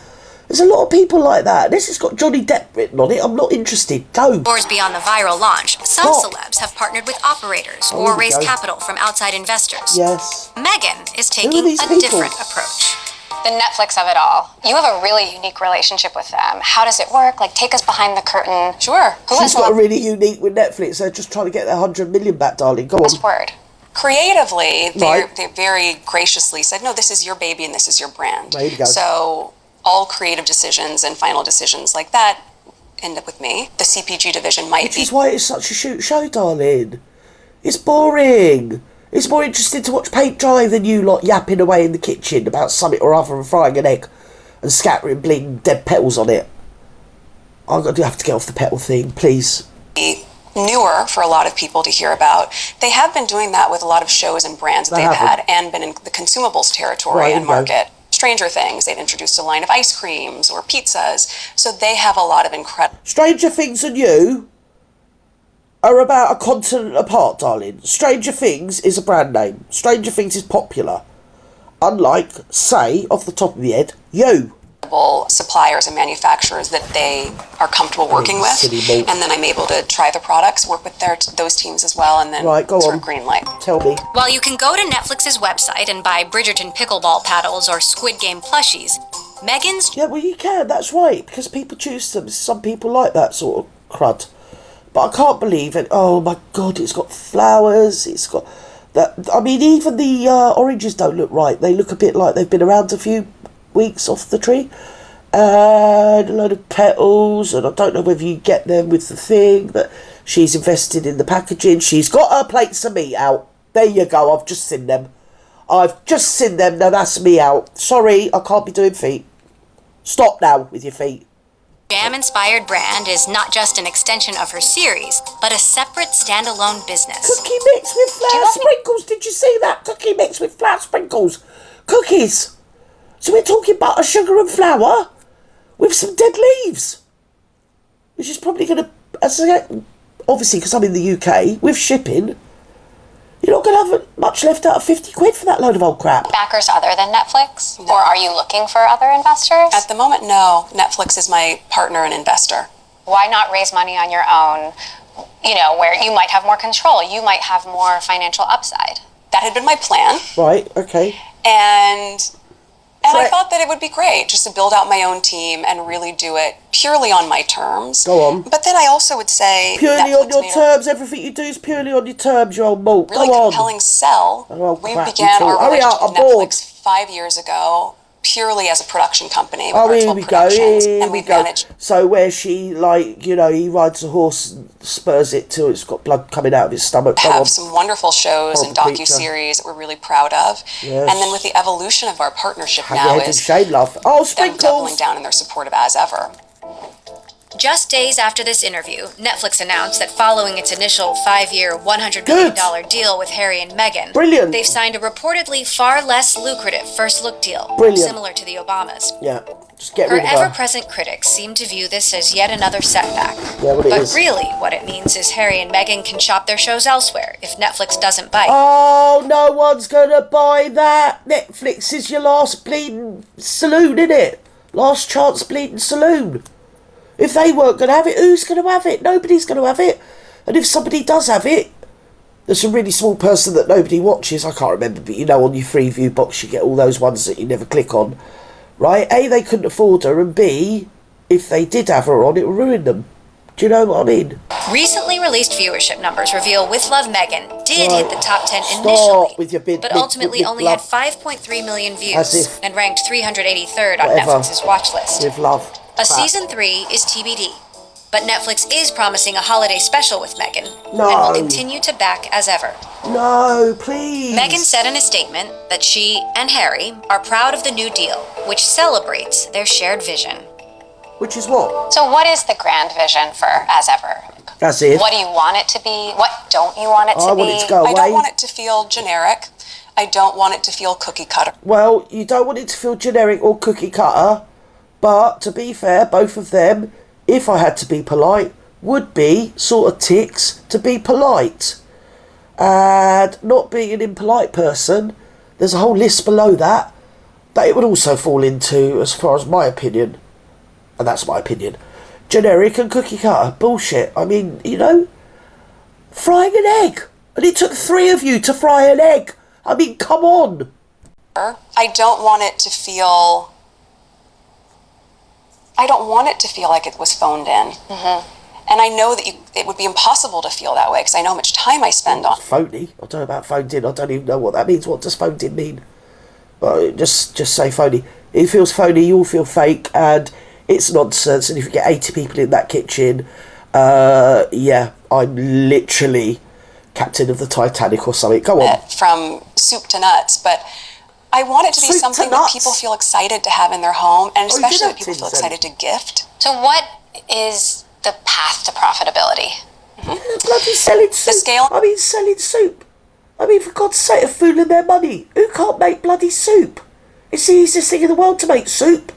There's a lot of people like that. This has got Johnny Depp written on it. I'm not interested. Go. Doors beyond the viral launch, some celebs have partnered with operators or raised capital from outside investors. Yes. Megan is taking a different approach. The Netflix of it all. You have a really unique relationship with them. How does it work? Like, take us behind the curtain. Sure. She's got a really unique with Netflix. They're just trying to get their 100 million back, darling. Go on. Word. Creatively, they very graciously said, no, this is your baby and this is your brand. There you go. So all creative decisions and final decisions like that end up with me. The CPG division might be... Which is why it's such a shoot show, darling. It's boring. It's more interesting to watch paint dry than you lot yapping away in the kitchen about something or other and frying an egg and scattering bleeding dead petals on it. I do have to get off the petal thing, please. Newer for a lot of people to hear about. They have been doing that with a lot of shows and brands that they've had and been in the consumables territory and market. Stranger Things, they've introduced a line of ice creams or pizzas, so they have a lot of incredible... Stranger Things and you are about a continent apart, darling. Stranger Things is a brand name. Stranger Things is popular. Unlike, say, off the top of the head, you. Suppliers and manufacturers that they are comfortable working with, and then I'm able to try the products, work with those teams as well, and then green light. Tell me. While you can go to Netflix's website and buy Bridgerton pickleball paddles or Squid Game plushies, Megan's... Yeah, well, you can, that's right, because people choose them. Some people like that sort of crud. But I can't believe it. Oh, my God, it's got flowers, it's got... that. I mean, even the oranges don't look right. They look a bit like they've been around a few weeks off the tree, and a load of petals, and I don't know whether you get them with the thing, but she's invested in the packaging. She's got her plates of meat out. There you go, I've just seen them. Now that's me out. Sorry, I can't be doing feet. Stop now with your feet. Jam-inspired brand is not just an extension of her series, but a separate standalone business. Cookie mix with flour sprinkles. Did you see that? Cookie mix with flour sprinkles. Cookies. So we're talking butter, sugar and flour with some dead leaves. Which is probably going to... Obviously, because I'm in the UK, with shipping, you're not going to have much left out of 50 quid for that load of old crap. Backers other than Netflix? No. Or are you looking for other investors? At the moment, no. Netflix is my partner and investor. Why not raise money on your own, where you might have more control, you might have more financial upside? That had been my plan. Right, okay. And And I thought that it would be great just to build out my own team and really do it purely on my terms. Go on. But then I also would say purely on your terms. Everything you do is purely on your terms, you old malt. Really compelling sell. We began our relationship with Netflix 5 years ago, purely as a production company. Here we go. Here we go. So where she, like, you know, he rides a horse and spurs it till it's got blood coming out of his stomach. Have some wonderful shows and docu-series that we're really proud of. Yes. And then with the evolution of our partnership now is shame, love. Oh, them doubling down and they're supportive as ever. Just days after this interview, Netflix announced that following its initial 5-year, $100 million deal with Harry and Meghan, they've signed a reportedly far less lucrative first-look deal, similar to the Obamas. Yeah, just get rid of her ever-present critics seem to view this as yet another setback. But really, what it means is Harry and Meghan can shop their shows elsewhere if Netflix doesn't bite. Oh, no one's gonna buy that. Netflix is your last bleeding saloon, innit? Last chance bleeding saloon. If they weren't going to have it, who's going to have it? Nobody's going to have it. And if somebody does have it, there's a really small person that nobody watches. I can't remember, but you know, on your free view box, you get all those ones that you never click on. Right? A, they couldn't afford her. And B, if they did have her on, it would ruin them. Do you know what I mean? Recently released viewership numbers reveal With Love Meghan did hit the top 10 initially, with your big, but ultimately only had 5.3 million views and ranked 383rd on Netflix's watch list. With Love. Season 3 is TBD, but Netflix is promising a holiday special with Meghan and will continue to back as ever. No, please. Meghan said in a statement that she and Harry are proud of the new deal, which celebrates their shared vision. Which is what? So what is the grand vision for As Ever? That's it. What do you want it to be? What don't you want it to be? I want it to go away. I don't want it to feel generic. I don't want it to feel cookie cutter. Well, you don't want it to feel generic or cookie cutter. But, to be fair, both of them, if I had to be polite, would be sort of ticks to be polite. And not being an impolite person, there's a whole list below that it would also fall into, as far as my opinion, and that's my opinion, generic and cookie cutter. Bullshit. I mean, you know, frying an egg. And it took 3 of you to fry an egg. I mean, come on. I don't want it to feel... I don't want it to feel like it was phoned in. Mm-hmm. And I know that it would be impossible to feel that way because I know how much time I spend on phony. I don't know about phoned in. I don't even know what that means. What does phoned in mean? Well, just say phony. It feels phony, you'll feel fake, and it's nonsense. And if you get 80 people in that kitchen, yeah, I'm literally captain of the Titanic or something. Go on. From soup to nuts, but... I want it to be something that people feel excited to have in their home, and especially that people feel excited to gift. So what is the path to profitability? Bloody selling soup. The scale? I mean, selling soup. I mean, for God's sake, they're fooling their money. Who can't make bloody soup? It's the easiest thing in the world to make soup.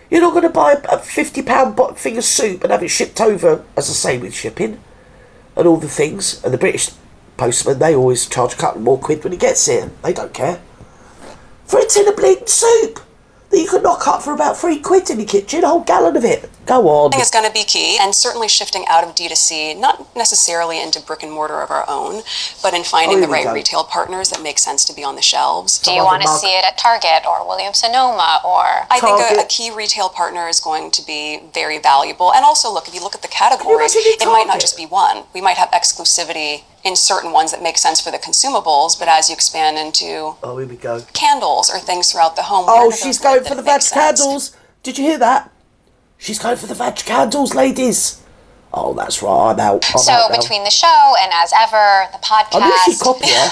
You're not going to buy a £50 thing of soup and have it shipped over, as I say, with shipping and all the things. And the British postman, they always charge a couple more quid when he gets here. They don't care. For a tin of bleeding soup that you could knock up for about 3 quid in your kitchen, a whole gallon of it. Go on. I think it's going to be key, and certainly shifting out of D2C, not necessarily into brick and mortar of our own, but in finding the right retail partners that make sense to be on the shelves. Do you want to see it at Target or Williams-Sonoma or... I think a key retail partner is going to be very valuable. And also, look, if you look at the categories, it might not just be one. We might have exclusivity in certain ones that make sense for the consumables, but as you expand into here we go. Candles or things throughout the home... Oh, she's going for the veg candles. Did you hear that? She's going for the veg candles, ladies. Oh, that's right. I'm out. So between the show and As Ever, the podcast... I knew she'd copy her.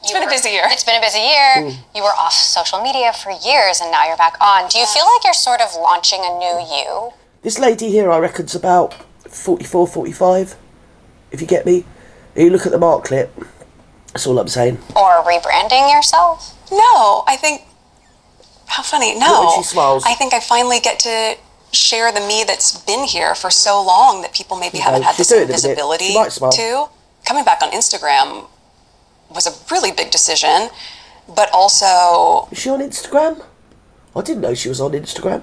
It's been a busy year. It's been a busy year. You were off social media for years, and now you're back on. Do you feel like you're sort of launching a new you? This lady here, I reckon's about 44, 45, if you get me. You look at the marklet, that's all I'm saying. Or rebranding yourself? No, I think... How funny. No. When she smiles. I think I finally get to share the me that's been here for so long that people maybe haven't had the same visibility to. Coming back on Instagram was a really big decision, but also... Is she on Instagram? I didn't know she was on Instagram.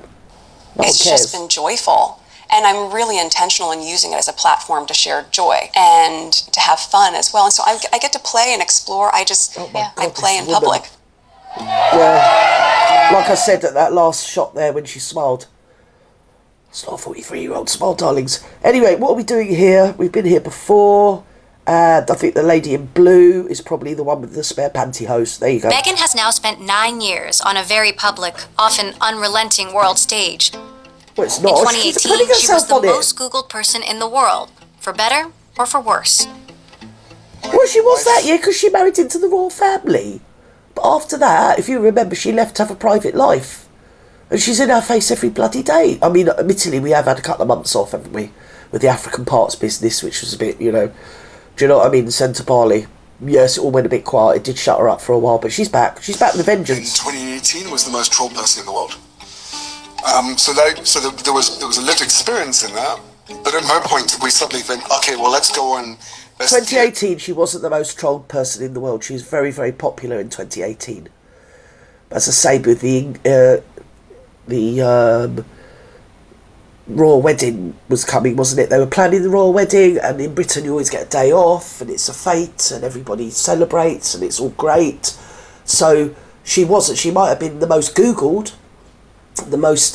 It's just been joyful. And I'm really intentional in using it as a platform to share joy and to have fun as well. And so I get to play and explore. I play in public. Yeah. Like I said at that last shot there when she smiled. It's not a 43-year-old smile, darlings. Anyway, what are we doing here? We've been here before. And I think the lady in blue is probably the one with the spare pantyhose. There you go. Meghan has now spent 9 years on a very public, often unrelenting world stage. Well, it's not. In 2018, she was the most Googled person in the world, for better or for worse. Well, she was that year because she married into the royal family. But after that, if you remember, she left to have a private life. And she's in our face every bloody day. I mean, admittedly, we have had a couple of months off, haven't we? With the African parts business, which was a bit, you know... Do you know what I mean? Centre Barley. Yes, it all went a bit quiet. It did shut her up for a while, but she's back. She's back with a vengeance. 2018 was the most trolled person in the world. There was a lived experience in that. But at no point did we suddenly think, okay, well, let's go on. 2018, she wasn't the most trolled person in the world. She was very, very popular in 2018. As I say, with the royal wedding was coming, wasn't it? They were planning the royal wedding, and in Britain you always get a day off, and it's a fete, and everybody celebrates, and it's all great. So she wasn't. She might have been the most Googled, the most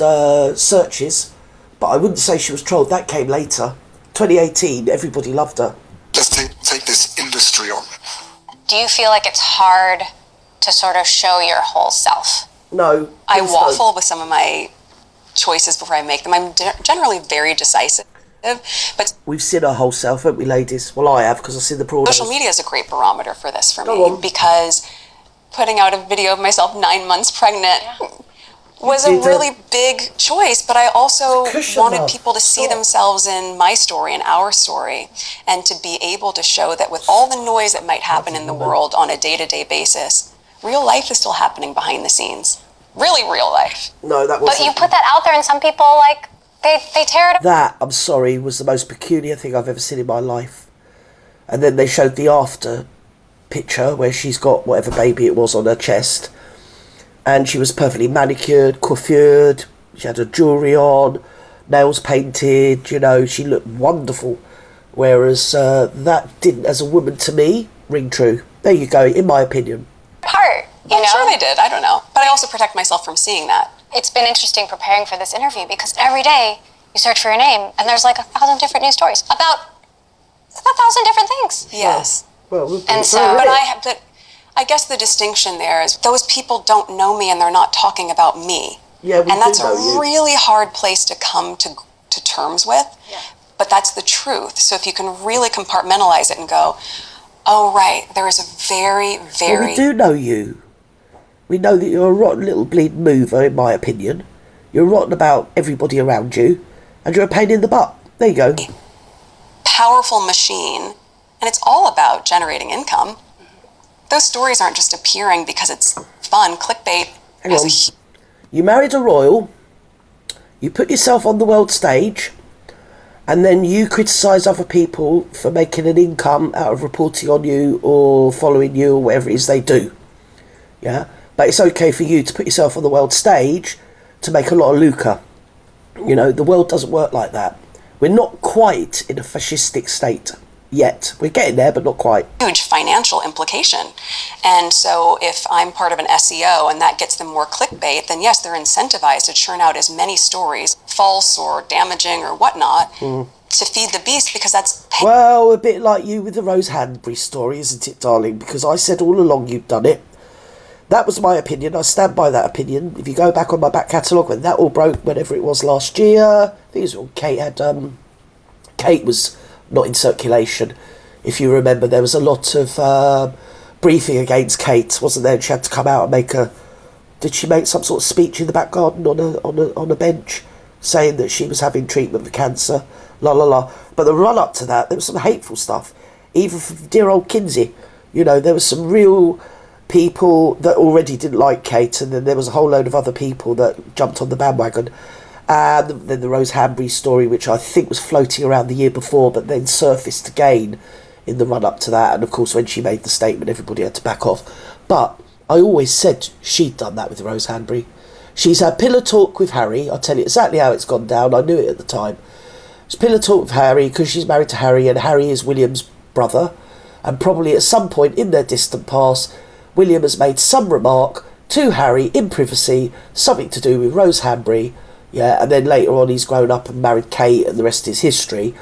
searches, but I wouldn't say she was trolled. That came later. 2018, everybody loved her. Let's take this industry on. Do you feel like it's hard to sort of show your whole self? No. I waffle with some of my choices before I make them. I'm generally very decisive, but we've seen our whole self, haven't we, ladies? Well, I have, because I've seen the broad. Social media is a great barometer for this for me, because putting out a video of myself 9 months pregnant was a really big choice, but I also wanted people to see themselves in my story and our story, and to be able to show that with all the noise that might happen in the world on a day-to-day basis, real life is still happening behind the scenes. Really real life. No, that wasn't. But you put that out there and some people, like, they tear it. That, I'm sorry, was the most peculiar thing I've ever seen in my life. And then they showed the after picture where she's got whatever baby it was on her chest. And she was perfectly manicured, coiffured, she had her jewellery on, nails painted, you know, she looked wonderful. Whereas that didn't, as a woman, to me, ring true. There you go, in my opinion. I'm sure they did, I don't know. But I also protect myself from seeing that. It's been interesting preparing for this interview, because every day you search for your name and there's like 1,000 different news stories about 1,000 different things. Yes. Well, and so, but I guess the distinction there is those people don't know me and they're not talking about me. Yeah, and that's a really hard place to come to terms with. Yeah. But that's the truth. So if you can really compartmentalize it and go, oh, right, there is a very, very... Well, we do know you. We know that you're a rotten little bleeding mover, in my opinion. You're rotten about everybody around you, and you're a pain in the butt. There you go. Powerful machine, and it's all about generating income. Those stories aren't just appearing because it's fun. Clickbait. Hang on. You married a royal, you put yourself on the world stage, and then you criticise other people for making an income out of reporting on you or following you or whatever it is they do. Yeah? But it's okay for you to put yourself on the world stage to make a lot of lucre. You know, the world doesn't work like that. We're not quite in a fascistic state yet. We're getting there, but not quite. Huge financial implication. And so if I'm part of an SEO and that gets them more clickbait, then yes, they're incentivized to churn out as many stories, false or damaging or whatnot, to feed the beast, because that's... Well, a bit like you with the Rose Hanbury story, isn't it, darling? Because I said all along you've done it. That was my opinion. I stand by that opinion. If you go back on my back catalogue, when that all broke, whenever it was last year, I think it was when Kate had... Kate was not in circulation. If you remember, there was a lot of briefing against Kate, wasn't there? She had to come out and make a... Did she make some sort of speech in the back garden on a bench, saying that she was having treatment for cancer? La la la. But the run up to that, there was some hateful stuff. Even from dear old Kinsey. You know, there was some real... people that already didn't like Kate, and then there was a whole load of other people that jumped on the bandwagon. And then the Rose Hanbury story, which I think was floating around the year before, but then surfaced again in the run-up to that. And of course, when she made the statement, everybody had to back off. But I always said she'd done that with Rose Hanbury. She's had pillow talk with Harry. I'll tell you exactly how it's gone down. I knew it at the time. It's pillow talk with Harry because she's married to Harry, and Harry is William's brother. And probably at some point in their distant past, William has made some remark to Harry in privacy, something to do with Rose Hanbury, yeah, and then later on he's grown up and married Kate and the rest is history.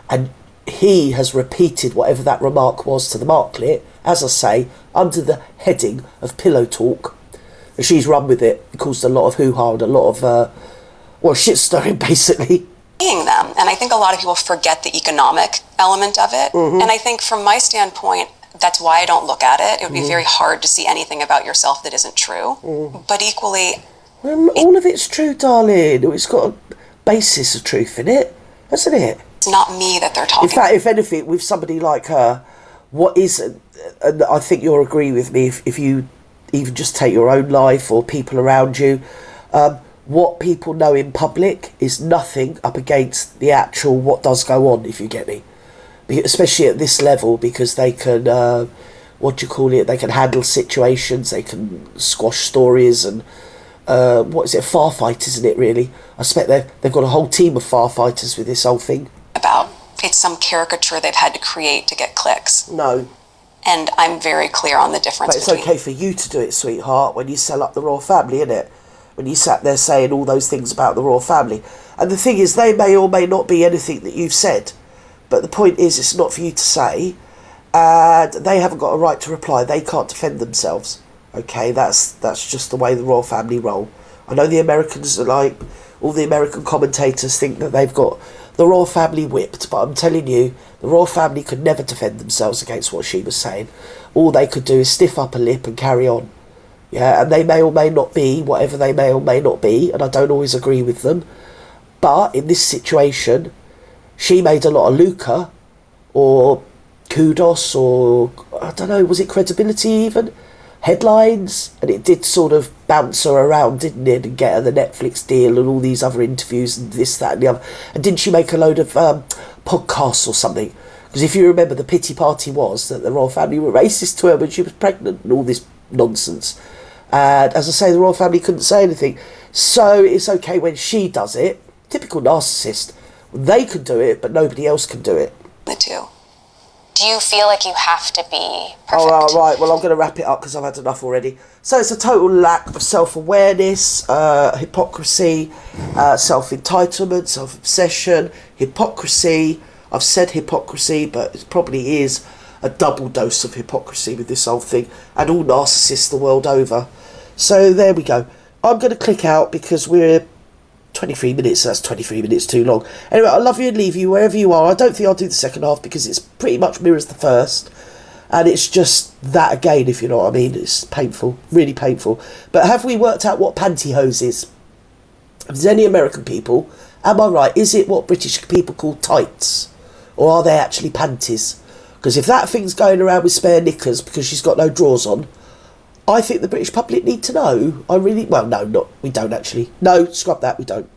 And he has repeated whatever that remark was to the Marklet, as I say, under the heading of pillow talk. And she's run with it. It caused a lot of hoo-ha and a lot of, shit stirring, basically. Them. And I think a lot of people forget the economic element of it. And I think from my standpoint, that's why I don't look at it. It would be very hard to see anything about yourself that isn't true. But equally... all of it's true, darling. It's got a basis of truth in it, hasn't it? It's not me that they're talking about. In fact, if anything, with somebody like her, what is... And I think you'll agree with me if you even just take your own life or people around you... what people know in public is nothing up against the actual what does go on, if you get me. Especially at this level, because they can, they can handle situations, they can squash stories, and firefight, isn't it, really? I expect they've got a whole team of firefighters with this whole thing. About it's some caricature they've had to create to get clicks. No. And I'm very clear on the difference. But it's okay for you to do it, sweetheart, when you sell up the royal family, innit? When you sat there saying all those things about the royal family. And the thing is, they may or may not be anything that you've said, but the point is, it's not for you to say, and they haven't got a right to reply. They can't defend themselves. Okay, that's just the way the royal family roll. I know the Americans are like, all the American commentators think that they've got the royal family whipped, but I'm telling you, the royal family could never defend themselves against what she was saying. All they could do is stiff up a lip and carry on. Yeah, and they may or may not be whatever they may or may not be, and I don't always agree with them. But in this situation, she made a lot of lucre, or kudos, or, I don't know, was it credibility even? Headlines? And it did sort of bounce her around, didn't it? And get her the Netflix deal and all these other interviews and this, that and the other. And didn't she make a load of podcasts or something? Because if you remember, the pity party was that the royal family were racist to her when she was pregnant and all this nonsense. And as I say, the royal family couldn't say anything. So it's okay when she does it. Typical narcissist. They can do it, but nobody else can do it. The two. Do you feel like you have to be perfect? Oh, right. Well, I'm going to wrap it up because I've had enough already. So it's a total lack of self-awareness, hypocrisy, self-entitlement, self-obsession, hypocrisy. I've said hypocrisy, but it probably is a double dose of hypocrisy with this whole thing, and all narcissists the world over. So there we go. I'm going to click out because we're 23 minutes, so that's 23 minutes too long. Anyway, I love you and leave you wherever you are. I don't think I'll do the second half because it's pretty much mirrors the first, and it's just that again, if you know what I mean. It's painful, really painful. But have we worked out what pantyhose is? If there's any American people, am I right? Is it what British people call tights, or are they actually panties? Because if that thing's going around with spare knickers because she's got no drawers on, I think the British public need to know. We don't actually. No, scrub that, we don't.